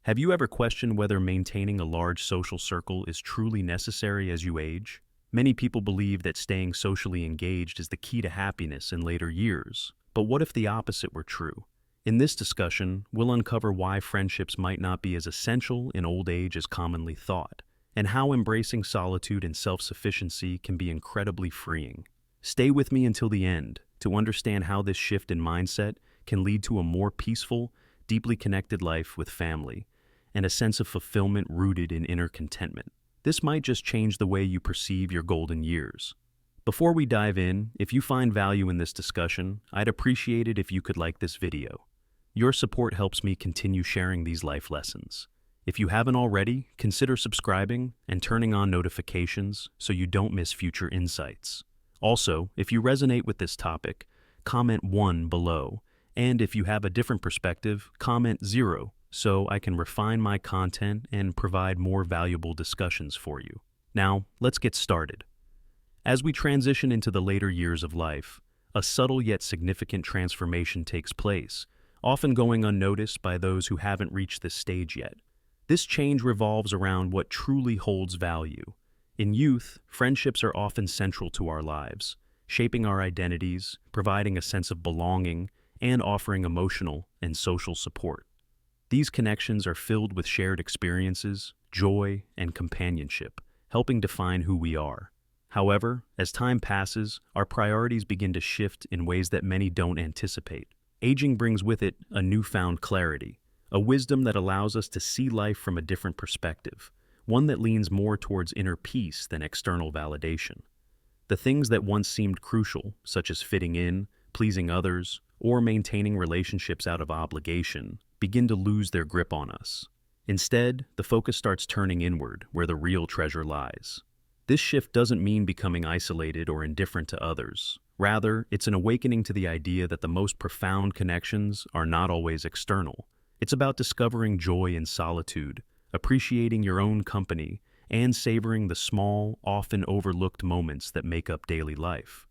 Have you ever questioned whether maintaining a large social circle is truly necessary as you age? Many people believe that staying socially engaged is the key to happiness in later years. But what if the opposite were true? In this discussion, we'll uncover why friendships might not be as essential in old age as commonly thought, and how embracing solitude and self-sufficiency can be incredibly freeing. Stay with me until the end to understand how this shift in mindset can lead to a more peaceful, deeply connected life with family, and a sense of fulfillment rooted in inner contentment. This might just change the way you perceive your golden years. Before we dive in, if you find value in this discussion, I'd appreciate it if you could like this video. Your support helps me continue sharing these life lessons. If you haven't already, consider subscribing and turning on notifications so you don't miss future insights. Also, if you resonate with this topic, comment 1 below, and if you have a different perspective, comment 0 so I can refine my content and provide more valuable discussions for you. Now, let's get started. As we transition into the later years of life, a subtle yet significant transformation takes place, often going unnoticed by those who haven't reached this stage yet. This change revolves around what truly holds value. In youth, friendships are often central to our lives, shaping our identities, providing a sense of belonging, and offering emotional and social support. These connections are filled with shared experiences, joy, and companionship, helping define who we are. However, as time passes, our priorities begin to shift in ways that many don't anticipate. Aging brings with it a newfound clarity, a wisdom that allows us to see life from a different perspective, one that leans more towards inner peace than external validation. The things that once seemed crucial, such as fitting in, pleasing others, or maintaining relationships out of obligation, begin to lose their grip on us. Instead, the focus starts turning inward, where the real treasure lies. This shift doesn't mean becoming isolated or indifferent to others. Rather, it's an awakening to the idea that the most profound connections are not always external. It's about discovering joy in solitude, appreciating your own company, and savoring the small, often overlooked moments that make up daily life.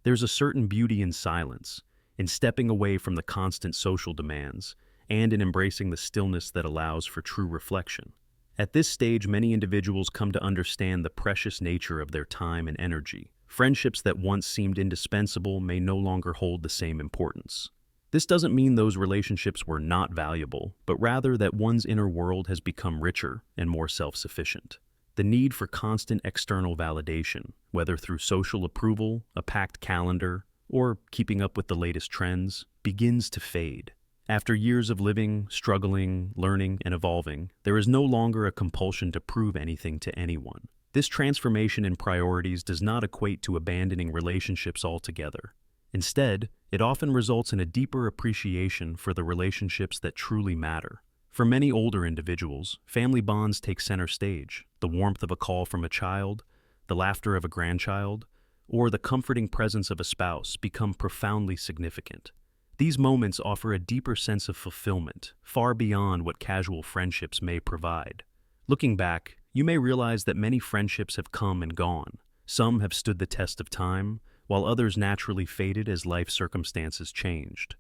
There's a certain beauty in silence, in stepping away from the constant social demands, and in embracing the stillness that allows for true reflection. At this stage, many individuals come to understand the precious nature of their time and energy. Friendships that once seemed indispensable may no longer hold the same importance. This doesn't mean those relationships were not valuable, but rather that one's inner world has become richer and more self-sufficient. The need for constant external validation, whether through social approval, a packed calendar, or keeping up with the latest trends, begins to fade. After years of living, struggling, learning, and evolving, there is no longer a compulsion to prove anything to anyone. This transformation in priorities does not equate to abandoning relationships altogether. Instead, it often results in a deeper appreciation for the relationships that truly matter. For many older individuals, family bonds take center stage. The warmth of a call from a child, the laughter of a grandchild, or the comforting presence of a spouse become profoundly significant. These moments offer a deeper sense of fulfillment, far beyond what casual friendships may provide. Looking back, you may realize that many friendships have come and gone. Some have stood the test of time, while others naturally faded as life circumstances changed.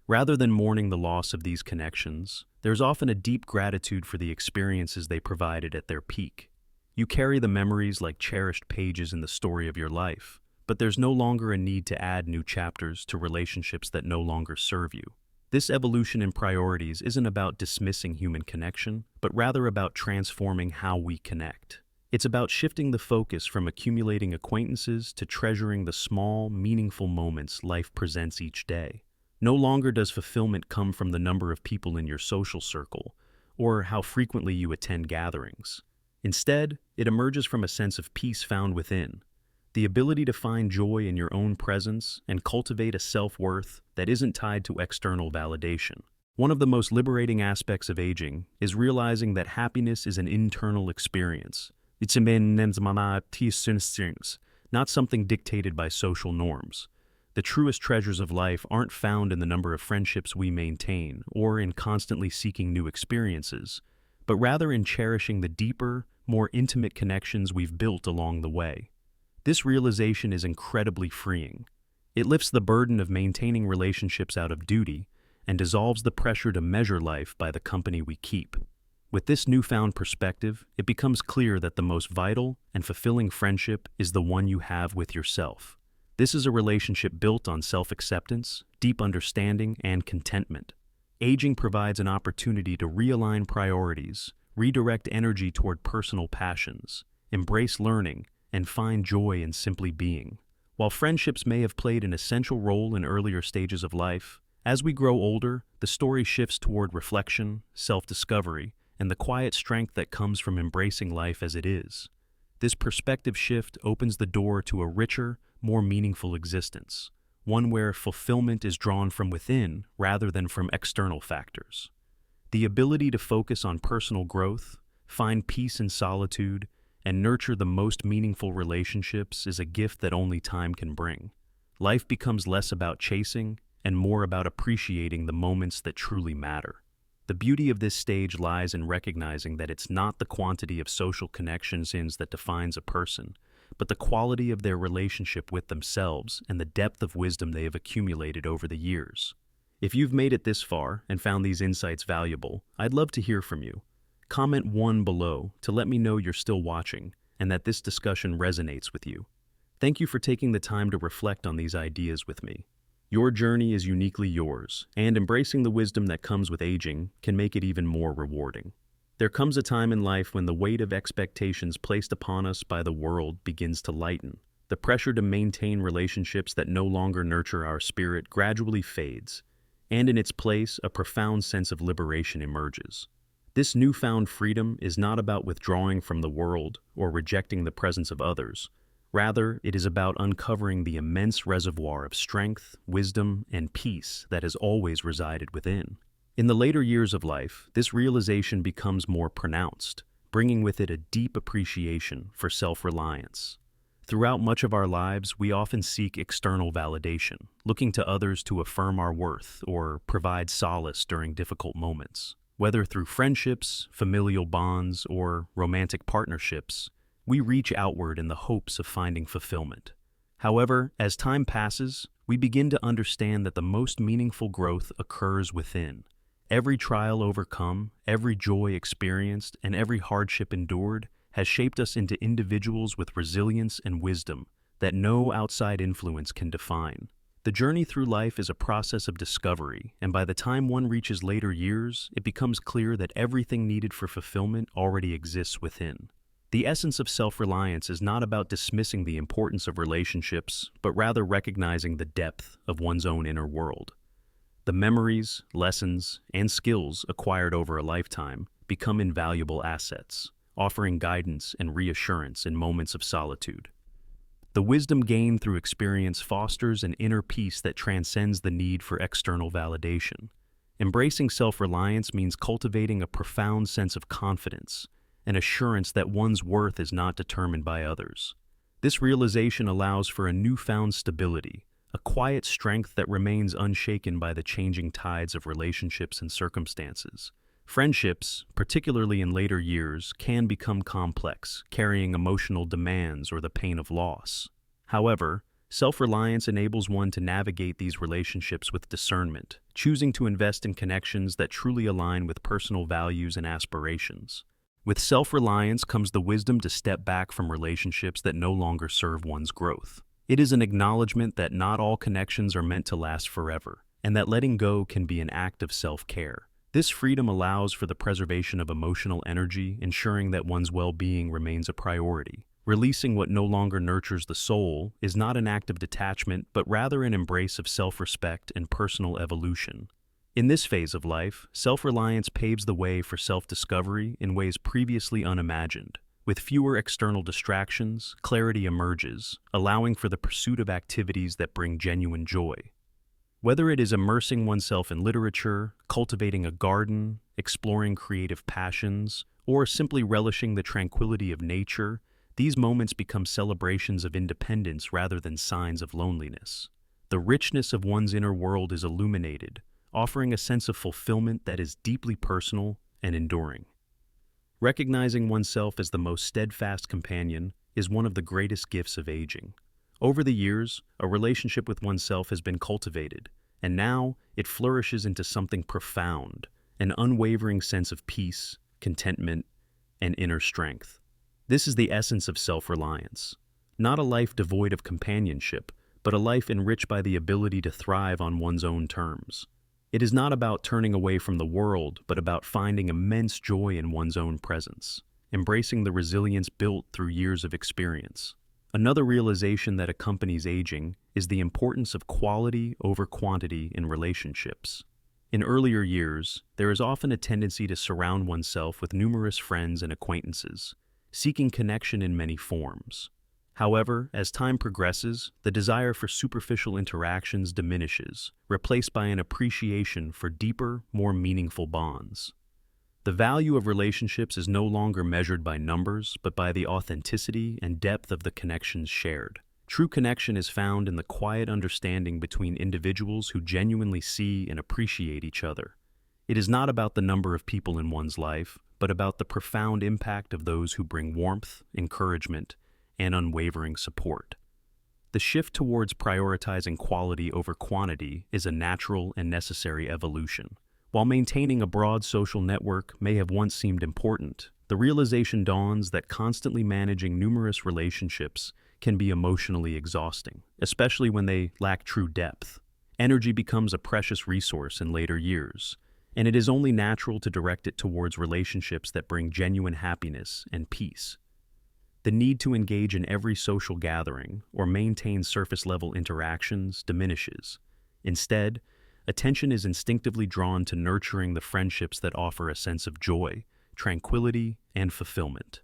Rather than mourning the loss of these connections, there's often a deep gratitude for the experiences they provided at their peak. You carry the memories like cherished pages in the story of your life, but there's no longer a need to add new chapters to relationships that no longer serve you. This evolution in priorities isn't about dismissing human connection, but rather about transforming how we connect. It's about shifting the focus from accumulating acquaintances to treasuring the small, meaningful moments life presents each day. No longer does fulfillment come from the number of people in your social circle or how frequently you attend gatherings. Instead, it emerges from a sense of peace found within, the ability to find joy in your own presence and cultivate a self-worth that isn't tied to external validation. One of the most liberating aspects of aging is realizing that happiness is an internal experience. It's not something dictated by social norms. The truest treasures of life aren't found in the number of friendships we maintain or in constantly seeking new experiences, but rather in cherishing the deeper, more intimate connections we've built along the way. This realization is incredibly freeing. It lifts the burden of maintaining relationships out of duty and dissolves the pressure to measure life by the company we keep. With this newfound perspective, it becomes clear that the most vital and fulfilling friendship is the one you have with yourself. This is a relationship built on self-acceptance, deep understanding, and contentment. Aging provides an opportunity to realign priorities, redirect energy toward personal passions, embrace learning, and find joy in simply being. While friendships may have played an essential role in earlier stages of life, as we grow older, the story shifts toward reflection, self-discovery, and the quiet strength that comes from embracing life as it is. This perspective shift opens the door to a richer, more meaningful existence, one where fulfillment is drawn from within rather than from external factors. The ability to focus on personal growth, find peace in solitude, and nurture the most meaningful relationships is a gift that only time can bring. Life becomes less about chasing and more about appreciating the moments that truly matter. The beauty of this stage lies in recognizing that it's not the quantity of social connections that defines a person, but the quality of their relationship with themselves and the depth of wisdom they have accumulated over the years. If you've made it this far and found these insights valuable, I'd love to hear from you. Comment 1 below to let me know you're still watching and that this discussion resonates with you. Thank you for taking the time to reflect on these ideas with me. Your journey is uniquely yours, and embracing the wisdom that comes with aging can make it even more rewarding. There comes a time in life when the weight of expectations placed upon us by the world begins to lighten. The pressure to maintain relationships that no longer nurture our spirit gradually fades, and in its place, a profound sense of liberation emerges. This newfound freedom is not about withdrawing from the world or rejecting the presence of others. Rather, it is about uncovering the immense reservoir of strength, wisdom, and peace that has always resided within. In the later years of life, this realization becomes more pronounced, bringing with it a deep appreciation for self-reliance. Throughout much of our lives, we often seek external validation, looking to others to affirm our worth or provide solace during difficult moments. Whether through friendships, familial bonds, or romantic partnerships, we reach outward in the hopes of finding fulfillment. However, as time passes, we begin to understand that the most meaningful growth occurs within. Every trial overcome, every joy experienced, and every hardship endured has shaped us into individuals with resilience and wisdom that no outside influence can define. The journey through life is a process of discovery, and by the time one reaches later years, it becomes clear that everything needed for fulfillment already exists within. The essence of self-reliance is not about dismissing the importance of relationships, but rather recognizing the depth of one's own inner world. The memories, lessons, and skills acquired over a lifetime become invaluable assets, offering guidance and reassurance in moments of solitude. The wisdom gained through experience fosters an inner peace that transcends the need for external validation. Embracing self-reliance means cultivating a profound sense of confidence, an assurance that one's worth is not determined by others. This realization allows for a newfound stability, a quiet strength that remains unshaken by the changing tides of relationships and circumstances. Friendships, particularly in later years, can become complex, carrying emotional demands or the pain of loss. However, self-reliance enables one to navigate these relationships with discernment, choosing to invest in connections that truly align with personal values and aspirations. With self-reliance comes the wisdom to step back from relationships that no longer serve one's growth. It is an acknowledgement that not all connections are meant to last forever, and that letting go can be an act of self-care. This freedom allows for the preservation of emotional energy, ensuring that one's well-being remains a priority. Releasing what no longer nurtures the soul is not an act of detachment, but rather an embrace of self-respect and personal evolution. In this phase of life, self-reliance paves the way for self-discovery in ways previously unimagined. With fewer external distractions, clarity emerges, allowing for the pursuit of activities that bring genuine joy. Whether it is immersing oneself in literature, cultivating a garden, exploring creative passions, or simply relishing the tranquility of nature, these moments become celebrations of independence rather than signs of loneliness. The richness of one's inner world is illuminated, offering a sense of fulfillment that is deeply personal and enduring. Recognizing oneself as the most steadfast companion is one of the greatest gifts of aging. Over the years, a relationship with oneself has been cultivated, and now it flourishes into something profound, an unwavering sense of peace, contentment, and inner strength. This is the essence of self-reliance. Not a life devoid of companionship, but a life enriched by the ability to thrive on one's own terms. It is not about turning away from the world, but about finding immense joy in one's own presence, embracing the resilience built through years of experience. Another realization that accompanies aging is the importance of quality over quantity in relationships. In earlier years, there is often a tendency to surround oneself with numerous friends and acquaintances, seeking connection in many forms. However, as time progresses, the desire for superficial interactions diminishes, replaced by an appreciation for deeper, more meaningful bonds. The value of relationships is no longer measured by numbers, but by the authenticity and depth of the connections shared. True connection is found in the quiet understanding between individuals who genuinely see and appreciate each other. It is not about the number of people in one's life, but about the profound impact of those who bring warmth, encouragement, and unwavering support. The shift towards prioritizing quality over quantity is a natural and necessary evolution. While maintaining a broad social network may have once seemed important, the realization dawns that constantly managing numerous relationships can be emotionally exhausting, especially when they lack true depth. Energy becomes a precious resource in later years, and it is only natural to direct it towards relationships that bring genuine happiness and peace. The need to engage in every social gathering or maintain surface-level interactions diminishes. Instead, attention is instinctively drawn to nurturing the friendships that offer a sense of joy, tranquility, and fulfillment.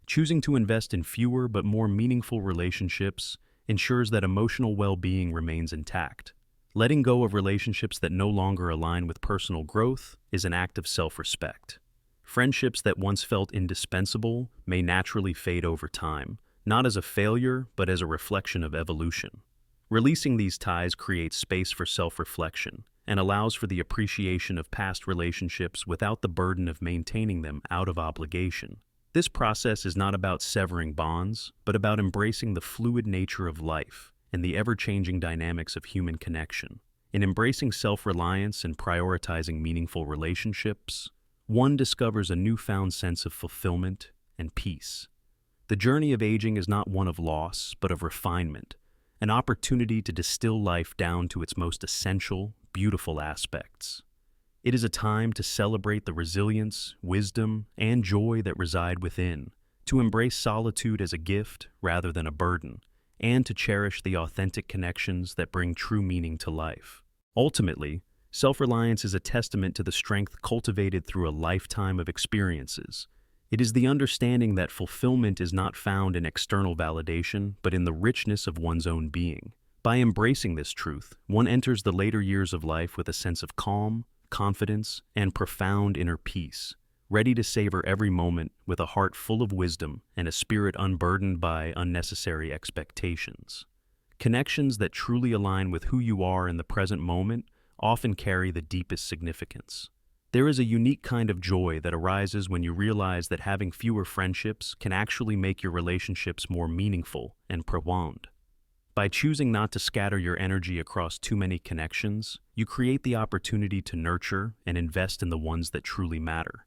Choosing to invest in fewer but more meaningful relationships ensures that emotional well-being remains intact. Letting go of relationships that no longer align with personal growth is an act of self-respect. Friendships that once felt indispensable may naturally fade over time, not as a failure, but as a reflection of evolution. Releasing these ties creates space for self-reflection and allows for the appreciation of past relationships without the burden of maintaining them out of obligation. This process is not about severing bonds, but about embracing the fluid nature of life and the ever-changing dynamics of human connection. In embracing self-reliance and prioritizing meaningful relationships, one discovers a newfound sense of fulfillment and peace. The journey of aging is not one of loss, but of refinement, an opportunity to distill life down to its most essential, beautiful aspects. It is a time to celebrate the resilience, wisdom, and joy that reside within, to embrace solitude as a gift rather than a burden, and to cherish the authentic connections that bring true meaning to life. Ultimately, self-reliance is a testament to the strength cultivated through a lifetime of experiences. It is the understanding that fulfillment is not found in external validation, but in the richness of one's own being. By embracing this truth, one enters the later years of life with a sense of calm, confidence, and profound inner peace, ready to savor every moment with a heart full of wisdom and a spirit unburdened by unnecessary expectations. Connections that truly align with who you are in the present moment often carry the deepest significance. There is a unique kind of joy that arises when you realize that having fewer friendships can actually make your relationships more meaningful and prolonged. By choosing not to scatter your energy across too many connections, you create the opportunity to nurture and invest in the ones that truly matter.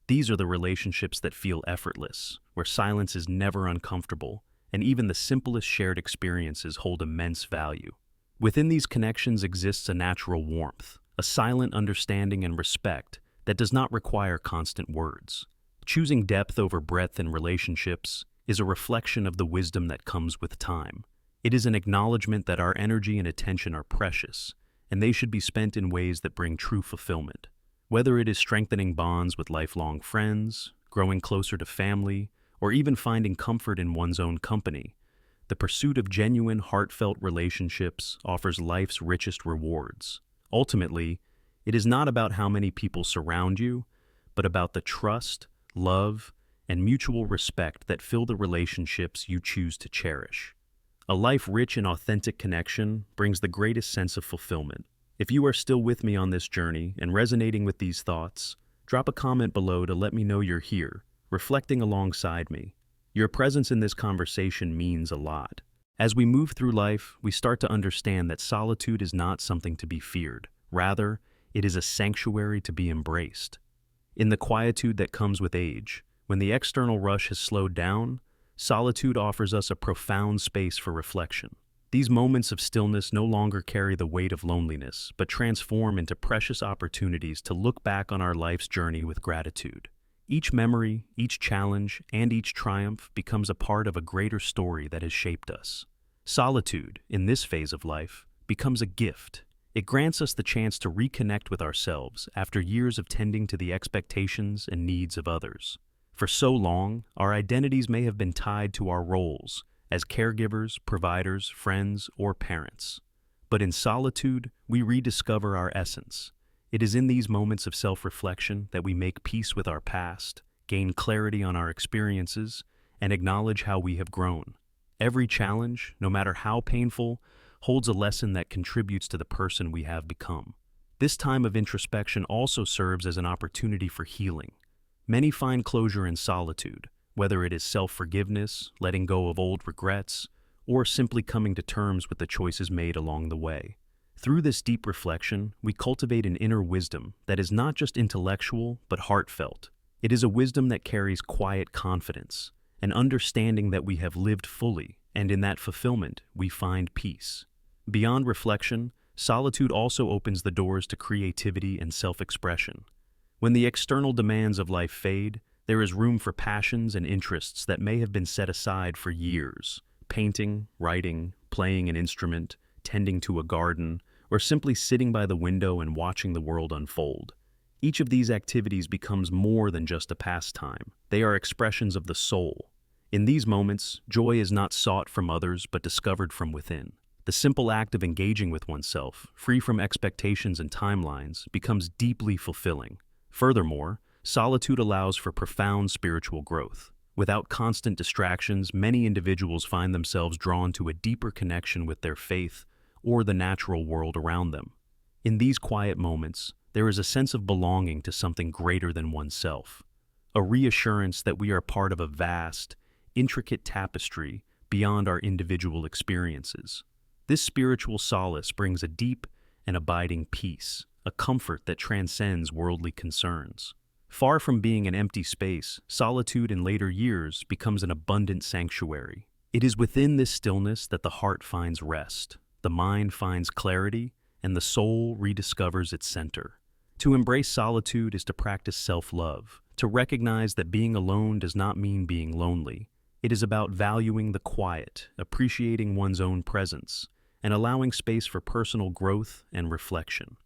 These are the relationships that feel effortless, where silence is never uncomfortable, and even the simplest shared experiences hold immense value. Within these connections exists a natural warmth, a silent understanding and respect that does not require constant words. Choosing depth over breadth in relationships is a reflection of the wisdom that comes with time. It is an acknowledgement that our energy and attention are precious, and they should be spent in ways that bring true fulfillment. Whether it is strengthening bonds with lifelong friends, growing closer to family, or even finding comfort in one's own company, the pursuit of genuine, heartfelt relationships offers life's richest rewards. Ultimately, it is not about how many people surround you, but about the trust, love, and mutual respect that fill the relationships you choose to cherish. A life rich in authentic connection brings the greatest sense of fulfillment. If you are still with me on this journey and resonating with these thoughts, drop a comment below to let me know you're here, reflecting alongside me. Your presence in this conversation means a lot. As we move through life, we start to understand that solitude is not something to be feared. Rather, it is a sanctuary to be embraced. In the quietude that comes with age, when the external rush has slowed down, solitude offers us a profound space for reflection. These moments of stillness no longer carry the weight of loneliness, but transform into precious opportunities to look back on our life's journey with gratitude. Each memory, each challenge, and each triumph becomes a part of a greater story that has shaped us. Solitude, in this phase of life, becomes a gift. It grants us the chance to reconnect with ourselves after years of tending to the expectations and needs of others. For so long, our identities may have been tied to our roles as caregivers, providers, friends, or parents. But in solitude, we rediscover our essence. It is in these moments of self-reflection that we make peace with our past, gain clarity on our experiences, and acknowledge how we have grown. Every challenge, no matter how painful, holds a lesson that contributes to the person we have become. This time of introspection also serves as an opportunity for healing. Many find closure in solitude, whether it is self-forgiveness, letting go of old regrets, or simply coming to terms with the choices made along the way. Through this deep reflection, we cultivate an inner wisdom that is not just intellectual, but heartfelt. It is a wisdom that carries quiet confidence, an understanding that we have lived fully, and in that fulfillment, we find peace. Beyond reflection, solitude also opens the doors to creativity and self-expression. When the external demands of life fade, there is room for passions and interests that may have been set aside for years. Painting, writing, playing an instrument, tending to a garden, or simply sitting by the window and watching the world unfold. Each of these activities becomes more than just a pastime. They are expressions of the soul. In these moments, joy is not sought from others but discovered from within. The simple act of engaging with oneself, free from expectations and timelines, becomes deeply fulfilling. Furthermore, solitude allows for profound spiritual growth. Without constant distractions, many individuals find themselves drawn to a deeper connection with their faith or the natural world around them. In these quiet moments, there is a sense of belonging to something greater than oneself, a reassurance that we are part of a vast, intricate tapestry beyond our individual experiences. This spiritual solace brings a deep and abiding peace, a comfort that transcends worldly concerns. Far from being an empty space, solitude in later years becomes an abundant sanctuary. It is within this stillness that the heart finds rest, the mind finds clarity, and the soul rediscovers its center. To embrace solitude is to practice self-love, to recognize that being alone does not mean being lonely. It is about valuing the quiet, appreciating one's own presence, and allowing space for personal growth and reflection.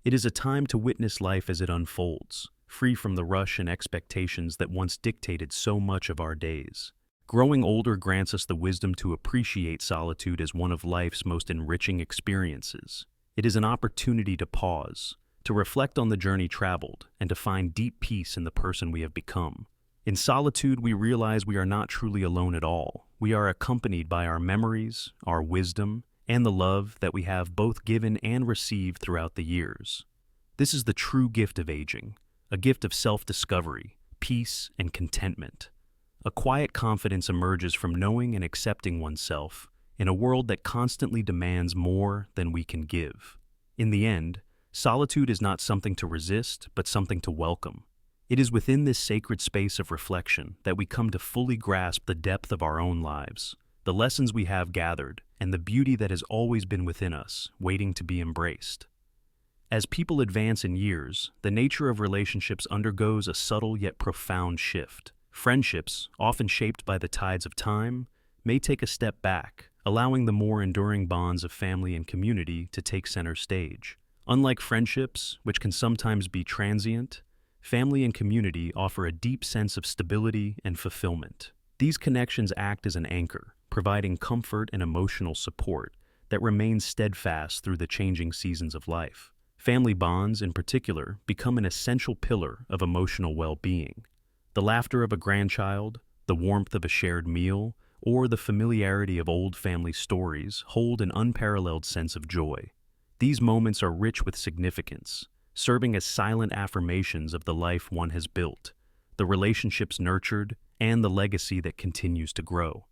It is a time to witness life as it unfolds, free from the rush and expectations that once dictated so much of our days. Growing older grants us the wisdom to appreciate solitude as one of life's most enriching experiences. It is an opportunity to pause, to reflect on the journey traveled, and to find deep peace in the person we have become. In solitude, we realize we are not truly alone at all. We are accompanied by our memories, our wisdom, and the love that we have both given and received throughout the years. This is the true gift of aging, a gift of self-discovery, peace, and contentment. A quiet confidence emerges from knowing and accepting oneself in a world that constantly demands more than we can give. In the end, solitude is not something to resist, but something to welcome. It is within this sacred space of reflection that we come to fully grasp the depth of our own lives, the lessons we have gathered, and the beauty that has always been within us, waiting to be embraced. As people advance in years, the nature of relationships undergoes a subtle yet profound shift. Friendships, often shaped by the tides of time, may take a step back, allowing the more enduring bonds of family and community to take center stage. Unlike friendships, which can sometimes be transient, family and community offer a deep sense of stability and fulfillment. These connections act as an anchor, providing comfort and emotional support that remains steadfast through the changing seasons of life. Family bonds, in particular, become an essential pillar of emotional well-being. The laughter of a grandchild, the warmth of a shared meal, or the familiarity of old family stories hold an unparalleled sense of joy. These moments are rich with significance, serving as silent affirmations of the life one has built, the relationships nurtured, and the legacy that continues to grow.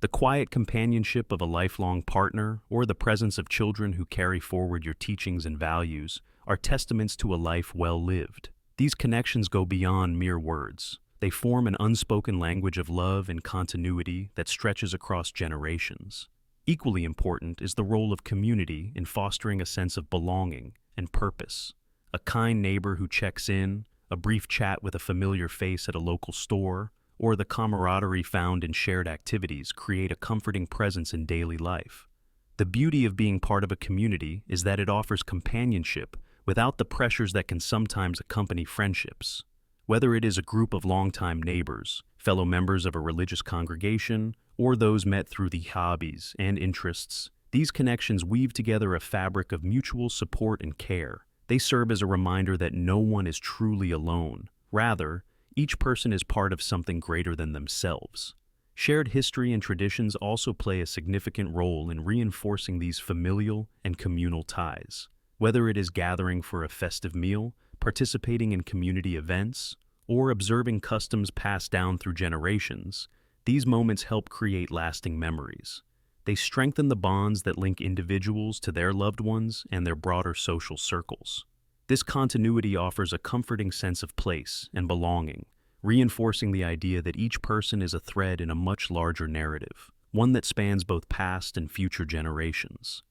The quiet companionship of a lifelong partner or the presence of children who carry forward your teachings and values are testaments to a life well lived. These connections go beyond mere words. They form an unspoken language of love and continuity that stretches across generations. Equally important is the role of community in fostering a sense of belonging and purpose. A kind neighbor who checks in, a brief chat with a familiar face at a local store, or the camaraderie found in shared activities create a comforting presence in daily life. The beauty of being part of a community is that it offers companionship without the pressures that can sometimes accompany friendships. Whether it is a group of longtime neighbors, fellow members of a religious congregation, or those met through the hobbies and interests, these connections weave together a fabric of mutual support and care. They serve as a reminder that no one is truly alone. Rather, each person is part of something greater than themselves. Shared history and traditions also play a significant role in reinforcing these familial and communal ties. Whether it is gathering for a festive meal, participating in community events, or observing customs passed down through generations, these moments help create lasting memories. They strengthen the bonds that link individuals to their loved ones and their broader social circles. This continuity offers a comforting sense of place and belonging, reinforcing the idea that each person is a thread in a much larger narrative, one that spans both past and future generations.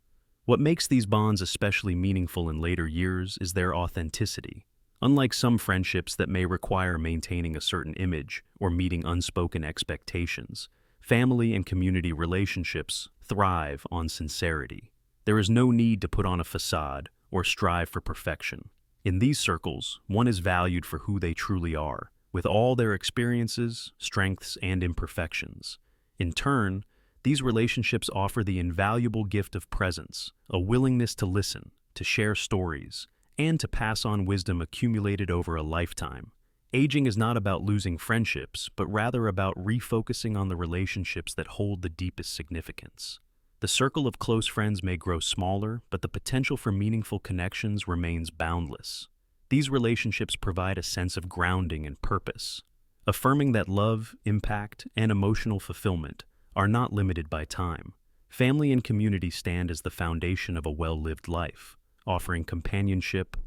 What makes these bonds especially meaningful in later years is their authenticity. Unlike some friendships that may require maintaining a certain image or meeting unspoken expectations, family and community relationships thrive on sincerity. There is no need to put on a facade or strive for perfection. In these circles, one is valued for who they truly are, with all their experiences, strengths, and imperfections. In turn, these relationships offer the invaluable gift of presence, a willingness to listen, to share stories, and to pass on wisdom accumulated over a lifetime. Aging is not about losing friendships, but rather about refocusing on the relationships that hold the deepest significance. The circle of close friends may grow smaller, but the potential for meaningful connections remains boundless. These relationships provide a sense of grounding and purpose, affirming that love, impact, and emotional fulfillment are not limited by time. Family and community stand as the foundation of a well-lived life, offering companionship,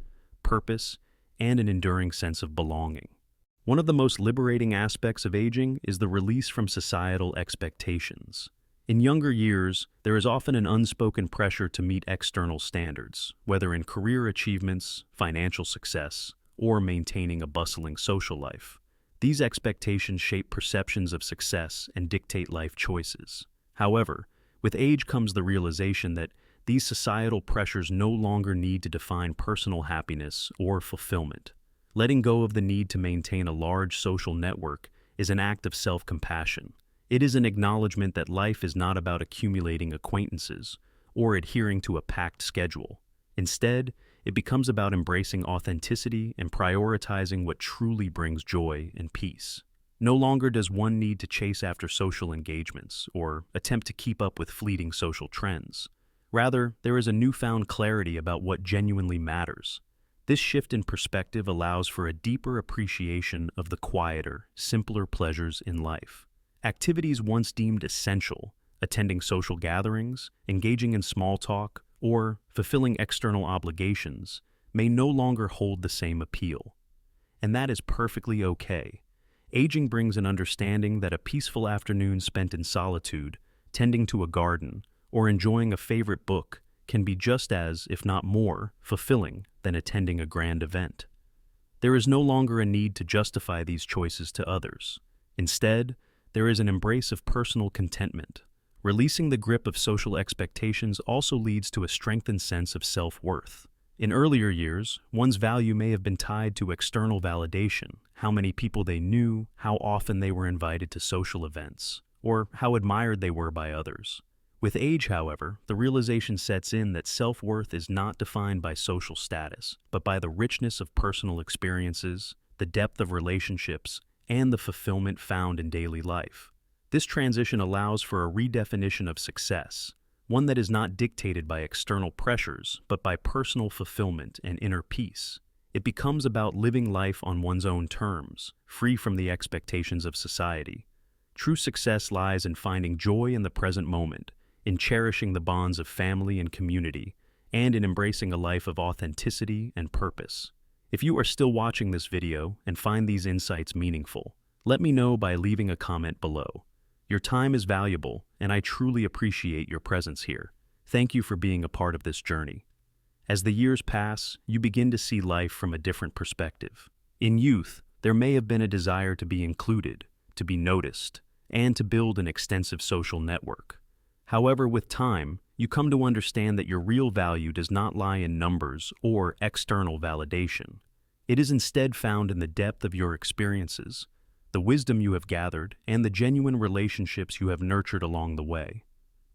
purpose, and an enduring sense of belonging. One of the most liberating aspects of aging is the release from societal expectations. In younger years, there is often an unspoken pressure to meet external standards, whether in career achievements, financial success, or maintaining a bustling social life. These expectations shape perceptions of success and dictate life choices. However, with age comes the realization that these societal pressures no longer need to define personal happiness or fulfillment. Letting go of the need to maintain a large social network is an act of self-compassion. It is an acknowledgement that life is not about accumulating acquaintances or adhering to a packed schedule. Instead, it becomes about embracing authenticity and prioritizing what truly brings joy and peace. No longer does one need to chase after social engagements or attempt to keep up with fleeting social trends. Rather, there is a newfound clarity about what genuinely matters. This shift in perspective allows for a deeper appreciation of the quieter, simpler pleasures in life. Activities once deemed essential, attending social gatherings, engaging in small talk, or fulfilling external obligations, may no longer hold the same appeal. And that is perfectly okay. Aging brings an understanding that a peaceful afternoon spent in solitude, tending to a garden, or enjoying a favorite book can be just as, if not more, fulfilling than attending a grand event. There is no longer a need to justify these choices to others. Instead, there is an embrace of personal contentment. Releasing the grip of social expectations also leads to a strengthened sense of self-worth. In earlier years, one's value may have been tied to external validation, how many people they knew, how often they were invited to social events, or how admired they were by others. With age, however, the realization sets in that self-worth is not defined by social status, but by the richness of personal experiences, the depth of relationships, and the fulfillment found in daily life. This transition allows for a redefinition of success, one that is not dictated by external pressures, but by personal fulfillment and inner peace. It becomes about living life on one's own terms, free from the expectations of society. True success lies in finding joy in the present moment, in cherishing the bonds of family and community, and in embracing a life of authenticity and purpose. If you are still watching this video and find these insights meaningful, let me know by leaving a comment below. Your time is valuable, and I truly appreciate your presence here. Thank you for being a part of this journey. As the years pass, you begin to see life from a different perspective. In youth, there may have been a desire to be included, to be noticed, and to build an extensive social network. However, with time, you come to understand that your real value does not lie in numbers or external validation. It is instead found in the depth of your experiences, the wisdom you have gathered, and the genuine relationships you have nurtured along the way.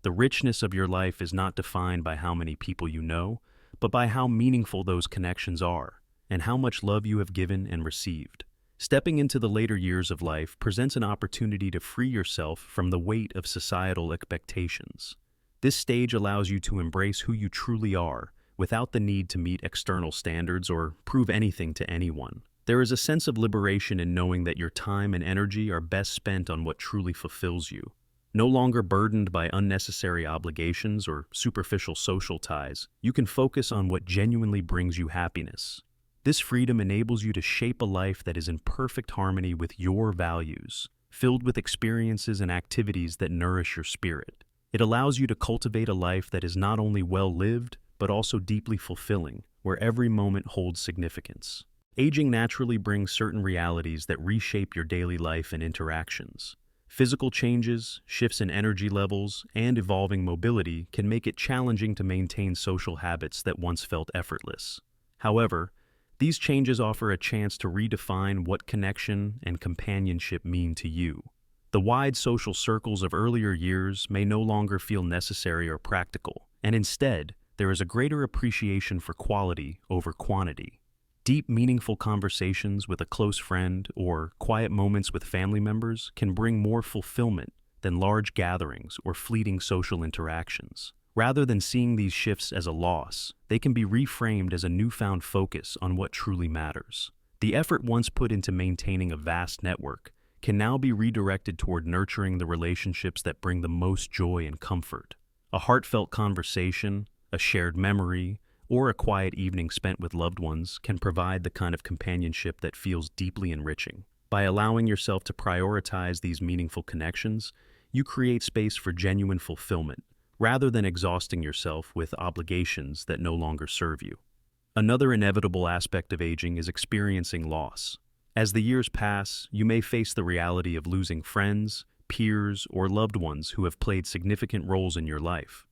The richness of your life is not defined by how many people you know, but by how meaningful those connections are, and how much love you have given and received. Stepping into the later years of life presents an opportunity to free yourself from the weight of societal expectations. This stage allows you to embrace who you truly are, without the need to meet external standards or prove anything to anyone. There is a sense of liberation in knowing that your time and energy are best spent on what truly fulfills you. No longer burdened by unnecessary obligations or superficial social ties, you can focus on what genuinely brings you happiness. This freedom enables you to shape a life that is in perfect harmony with your values, filled with experiences and activities that nourish your spirit. It allows you to cultivate a life that is not only well-lived, but also deeply fulfilling, where every moment holds significance. Aging naturally brings certain realities that reshape your daily life and interactions. Physical changes, shifts in energy levels, and evolving mobility can make it challenging to maintain social habits that once felt effortless. However, these changes offer a chance to redefine what connection and companionship mean to you. The wide social circles of earlier years may no longer feel necessary or practical, and instead, there is a greater appreciation for quality over quantity. Deep, meaningful conversations with a close friend or quiet moments with family members can bring more fulfillment than large gatherings or fleeting social interactions. Rather than seeing these shifts as a loss, they can be reframed as a newfound focus on what truly matters. The effort once put into maintaining a vast network can now be redirected toward nurturing the relationships that bring the most joy and comfort. A heartfelt conversation, a shared memory, or a quiet evening spent with loved ones can provide the kind of companionship that feels deeply enriching. By allowing yourself to prioritize these meaningful connections, you create space for genuine fulfillment, rather than exhausting yourself with obligations that no longer serve you. Another inevitable aspect of aging is experiencing loss. As the years pass, you may face the reality of losing friends, peers, or loved ones who have played significant roles in your life.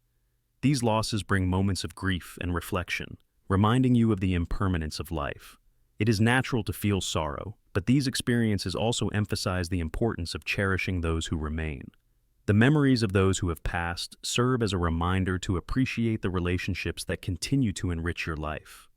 These losses bring moments of grief and reflection, reminding you of the impermanence of life. It is natural to feel sorrow, but these experiences also emphasize the importance of cherishing those who remain. The memories of those who have passed serve as a reminder to appreciate the relationships that continue to enrich your life.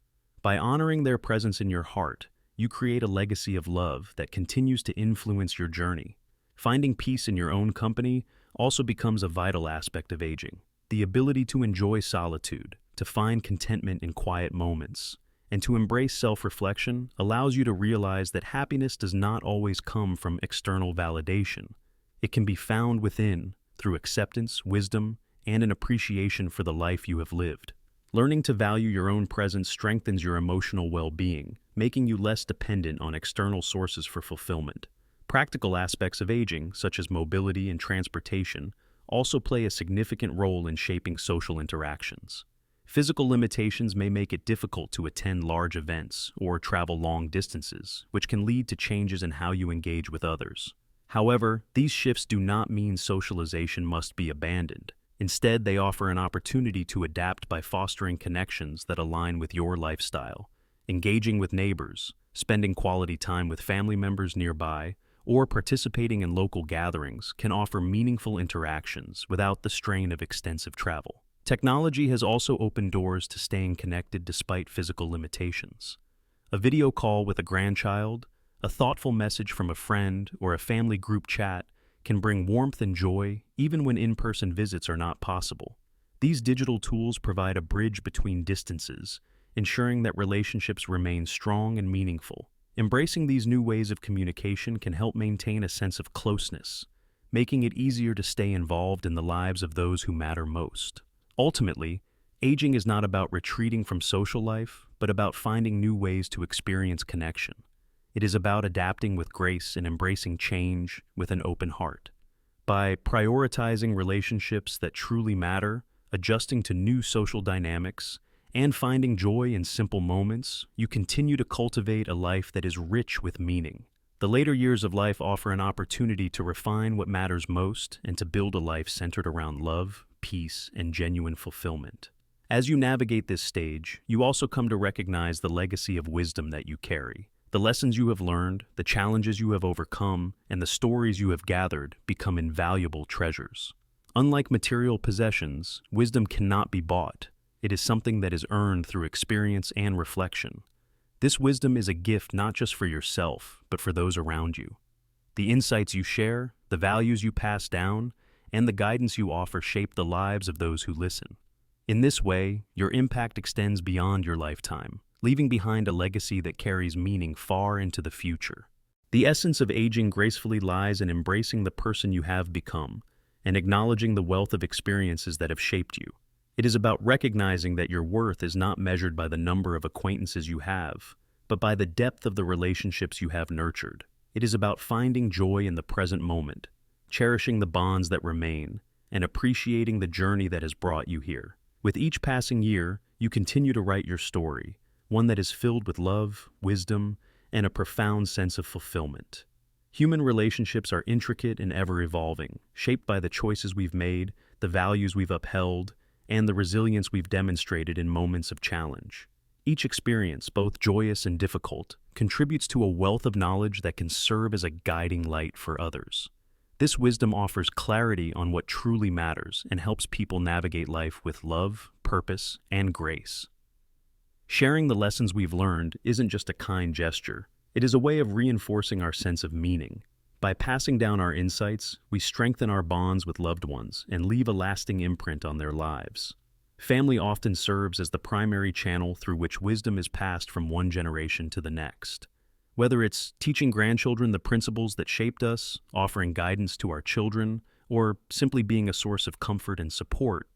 By honoring their presence in your heart, you create a legacy of love that continues to influence your journey. Finding peace in your own company also becomes a vital aspect of aging. The ability to enjoy solitude, to find contentment in quiet moments, and to embrace self-reflection allows you to realize that happiness does not always come from external validation. It can be found within, through acceptance, wisdom, and an appreciation for the life you have lived. Learning to value your own presence strengthens your emotional well-being, making you less dependent on external sources for fulfillment. Practical aspects of aging, such as mobility and transportation, also play a significant role in shaping social interactions. Physical limitations may make it difficult to attend large events or travel long distances, which can lead to changes in how you engage with others. However, these shifts do not mean socialization must be abandoned. Instead, they offer an opportunity to adapt by fostering connections that align with your lifestyle. Engaging with neighbors, spending quality time with family members nearby, or participating in local gatherings can offer meaningful interactions without the strain of extensive travel. Technology has also opened doors to staying connected despite physical limitations. A video call with a grandchild, a thoughtful message from a friend, or a family group chat can bring warmth and joy even when in-person visits are not possible. These digital tools provide a bridge between distances, ensuring that relationships remain strong and meaningful. Embracing these new ways of communication can help maintain a sense of closeness, making it easier to stay involved in the lives of those who matter most. Ultimately, aging is not about retreating from social life, but about finding new ways to experience connection. It is about adapting with grace and embracing change with an open heart. By prioritizing relationships that truly matter, adjusting to new social dynamics, and finding joy in simple moments, you continue to cultivate a life that is rich with meaning. The later years of life offer an opportunity to refine what matters most and to build a life centered around love, peace, and genuine fulfillment. As you navigate this stage, you also come to recognize the legacy of wisdom that you carry. The lessons you have learned, the challenges you have overcome, and the stories you have gathered become invaluable treasures. Unlike material possessions, wisdom cannot be bought. It is something that is earned through experience and reflection. This wisdom is a gift not just for yourself, but for those around you. The insights you share, the values you pass down, and the guidance you offer shape the lives of those who listen. In this way, your impact extends beyond your lifetime, leaving behind a legacy that carries meaning far into the future. The essence of aging gracefully lies in embracing the person you have become and acknowledging the wealth of experiences that have shaped you. It is about recognizing that your worth is not measured by the number of acquaintances you have, but by the depth of the relationships you have nurtured. It is about finding joy in the present moment, cherishing the bonds that remain, and appreciating the journey that has brought you here. With each passing year, you continue to write your story, one that is filled with love, wisdom, and a profound sense of fulfillment. Human relationships are intricate and ever-evolving, shaped by the choices we've made, the values we've upheld, and the resilience we've demonstrated in moments of challenge. Each experience, both joyous and difficult, contributes to a wealth of knowledge that can serve as a guiding light for others. This wisdom offers clarity on what truly matters and helps people navigate life with love, purpose, and grace. Sharing the lessons we've learned isn't just a kind gesture. It is a way of reinforcing our sense of meaning. By passing down our insights, we strengthen our bonds with loved ones and leave a lasting imprint on their lives. Family often serves as the primary channel through which wisdom is passed from one generation to the next. Whether it's teaching grandchildren the principles that shaped us, offering guidance to our children, or simply being a source of comfort and support,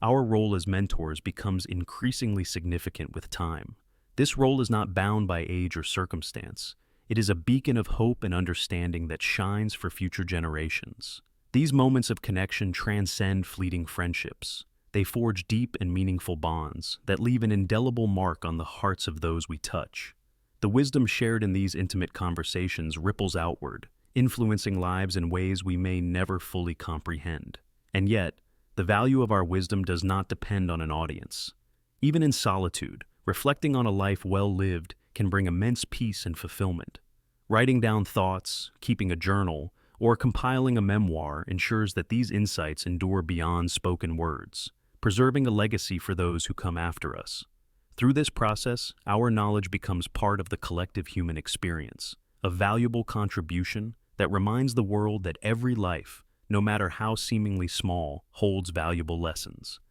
our role as mentors becomes increasingly significant with time. This role is not bound by age or circumstance. It is a beacon of hope and understanding that shines for future generations. These moments of connection transcend fleeting friendships. They forge deep and meaningful bonds that leave an indelible mark on the hearts of those we touch. The wisdom shared in these intimate conversations ripples outward, influencing lives in ways we may never fully comprehend. And yet, the value of our wisdom does not depend on an audience. Even in solitude, reflecting on a life well lived can bring immense peace and fulfillment. Writing down thoughts, keeping a journal, or compiling a memoir ensures that these insights endure beyond spoken words, preserving a legacy for those who come after us. Through this process, our knowledge becomes part of the collective human experience, a valuable contribution that reminds the world that every life, no matter how seemingly small, holds valuable lessons.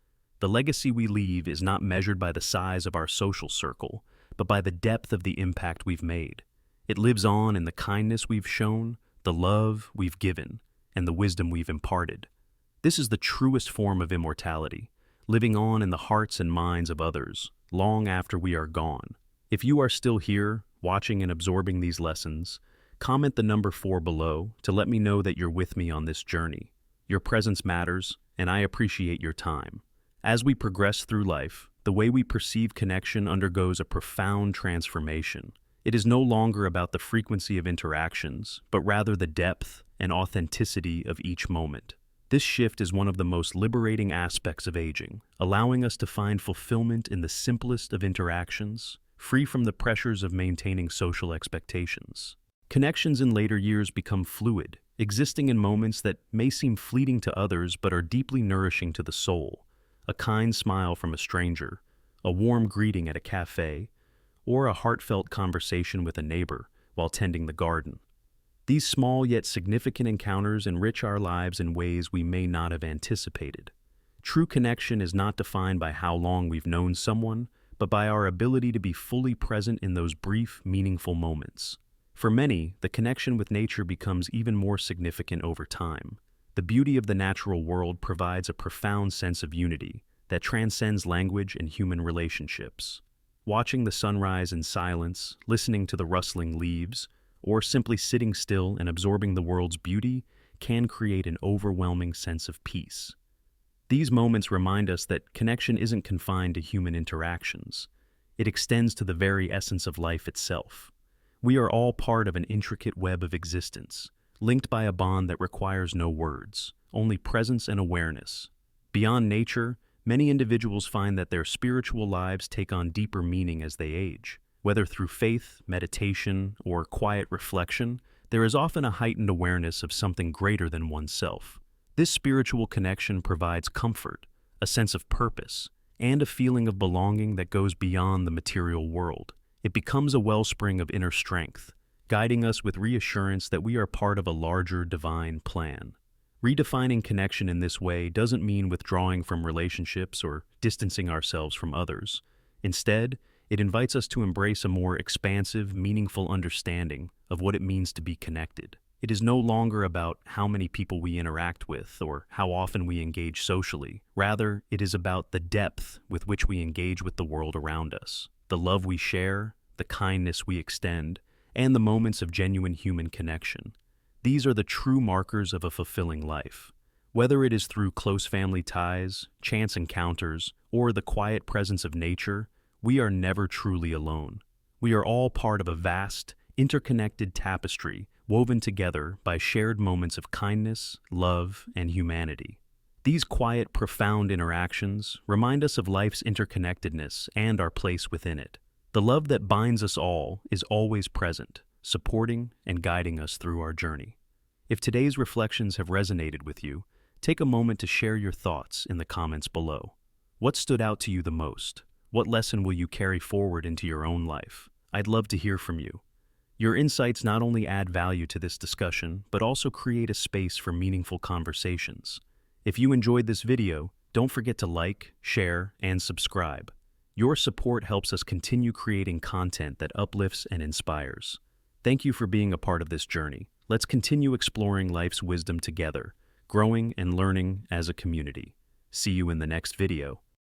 The legacy we leave is not measured by the size of our social circle, but by the depth of the impact we've made. It lives on in the kindness we've shown, the love we've given, and the wisdom we've imparted. This is the truest form of immortality, living on in the hearts and minds of others, long after we are gone. If you are still here, watching and absorbing these lessons, comment the number 4 below to let me know that you're with me on this journey. Your presence matters, and I appreciate your time. As we progress through life, the way we perceive connection undergoes a profound transformation. It is no longer about the frequency of interactions, but rather the depth and authenticity of each moment. This shift is one of the most liberating aspects of aging, allowing us to find fulfillment in the simplest of interactions, free from the pressures of maintaining social expectations. Connections in later years become fluid, existing in moments that may seem fleeting to others but are deeply nourishing to the soul. A kind smile from a stranger, a warm greeting at a cafe, or a heartfelt conversation with a neighbor while tending the garden. These small yet significant encounters enrich our lives in ways we may not have anticipated. True connection is not defined by how long we've known someone, but by our ability to be fully present in those brief, meaningful moments. For many, the connection with nature becomes even more significant over time. The beauty of the natural world provides a profound sense of unity that transcends language and human relationships. Watching the sunrise in silence, listening to the rustling leaves, or simply sitting still and absorbing the world's beauty can create an overwhelming sense of peace. These moments remind us that connection isn't confined to human interactions. It extends to the very essence of life itself. We are all part of an intricate web of existence, linked by a bond that requires no words, only presence and awareness. Beyond nature, many individuals find that their spiritual lives take on deeper meaning as they age. Whether through faith, meditation, or quiet reflection, there is often a heightened awareness of something greater than oneself. This spiritual connection provides comfort, a sense of purpose, and a feeling of belonging that goes beyond the material world. It becomes a wellspring of inner strength, guiding us with reassurance that we are part of a larger divine plan. Redefining connection in this way doesn't mean withdrawing from relationships or distancing ourselves from others. Instead, it invites us to embrace a more expansive, meaningful understanding of what it means to be connected. It is no longer about how many people we interact with or how often we engage socially. Rather, it is about the depth with which we engage with the world around us, the love we share, the kindness we extend, and the moments of genuine human connection. These are the true markers of a fulfilling life. Whether it is through close family ties, chance encounters, or the quiet presence of nature, we are never truly alone. We are all part of a vast, interconnected tapestry woven together by shared moments of kindness, love, and humanity. These quiet, profound interactions remind us of life's interconnectedness and our place within it. The love that binds us all is always present, supporting and guiding us through our journey. If today's reflections have resonated with you, take a moment to share your thoughts in the comments below. What stood out to you the most? What lesson will you carry forward into your own life? I'd love to hear from you. Your insights not only add value to this discussion, but also create a space for meaningful conversations. If you enjoyed this video, don't forget to like, share, and subscribe. Your support helps us continue creating content that uplifts and inspires. Thank you for being a part of this journey. Let's continue exploring life's wisdom together, growing and learning as a community. See you in the next video.